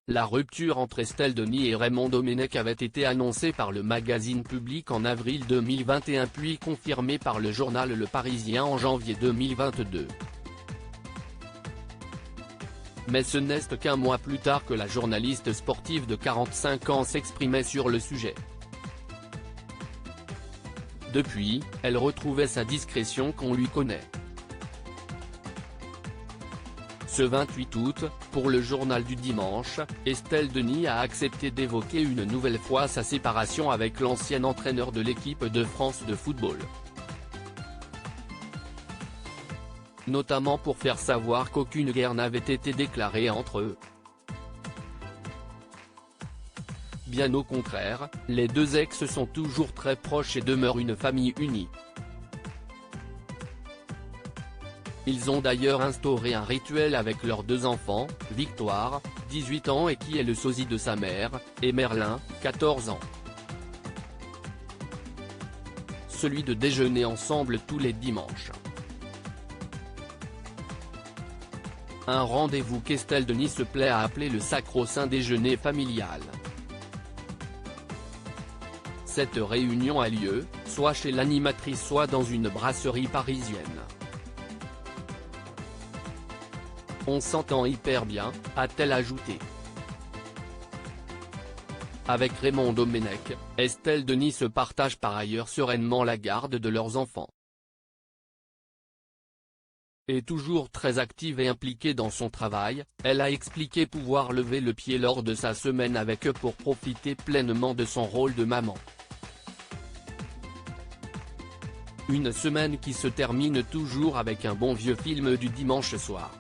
La rupture entre Estelle Denis et Raymond Domenech avait été annoncée par le magazine Public en avril 2021 puis confirmée par le journal Le Parisien en janvier 2022. Mais ce n'est qu'un mois plus tard que la journaliste sportive de 45 ans s'exprimait sur le sujet. Depuis, elle retrouvait sa discrétion qu'on lui connaît. Ce 28 août, pour le journal du dimanche, Estelle Denis a accepté d'évoquer une nouvelle fois sa séparation avec l'ancien entraîneur de l'équipe de France de football. Notamment pour faire savoir qu'aucune guerre n'avait été déclarée entre eux. Bien au contraire, les deux ex sont toujours très proches et demeurent une famille unie. Ils ont d'ailleurs instauré un rituel avec leurs deux enfants, Victoire, 18 ans et qui est le sosie de sa mère, et Merlin, 14 ans. Celui de déjeuner ensemble tous les dimanches. Un rendez-vous qu'Estelle Denis se plaît à appeler le sacro-saint déjeuner familial. Cette réunion a lieu, soit chez l'animatrice soit dans une brasserie parisienne. On s'entend hyper bien, a-t-elle ajouté. Avec Raymond Domenech, Estelle Denis se partage par ailleurs sereinement la garde de leurs enfants. Et toujours très active et impliquée dans son travail, elle a expliqué pouvoir lever le pied lors de sa semaine avec eux pour profiter pleinement de son rôle de maman. Une semaine qui se termine toujours avec un bon vieux film du dimanche soir.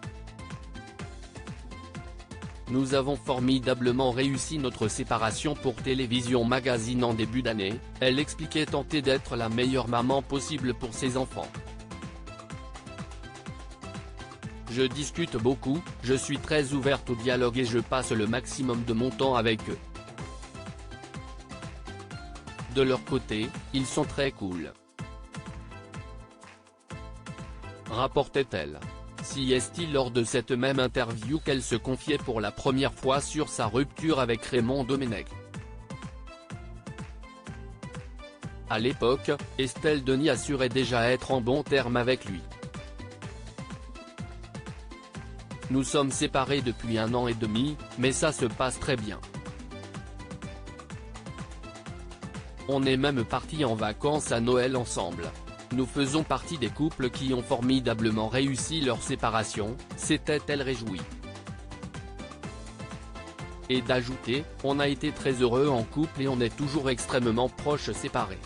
Nous avons formidablement réussi notre séparation pour Télévision Magazine en début d'année, elle expliquait tenter d'être la meilleure maman possible pour ses enfants. Je discute beaucoup, je suis très ouverte au dialogue et je passe le maximum de mon temps avec eux. De leur côté, ils sont très cool. Rapportait-elle. Si est-il lors de cette même interview qu'elle se confiait pour la première fois sur sa rupture avec Raymond Domenech. À l'époque, Estelle Denis assurait déjà être en bons termes avec lui. Nous sommes séparés depuis 1 an et demi, mais ça se passe très bien. On est même partis en vacances à Noël ensemble. Nous faisons partie des couples qui ont formidablement réussi leur séparation, s'était-elle réjouie. Et d'ajouter, on a été très heureux en couple et on est toujours extrêmement proches séparés.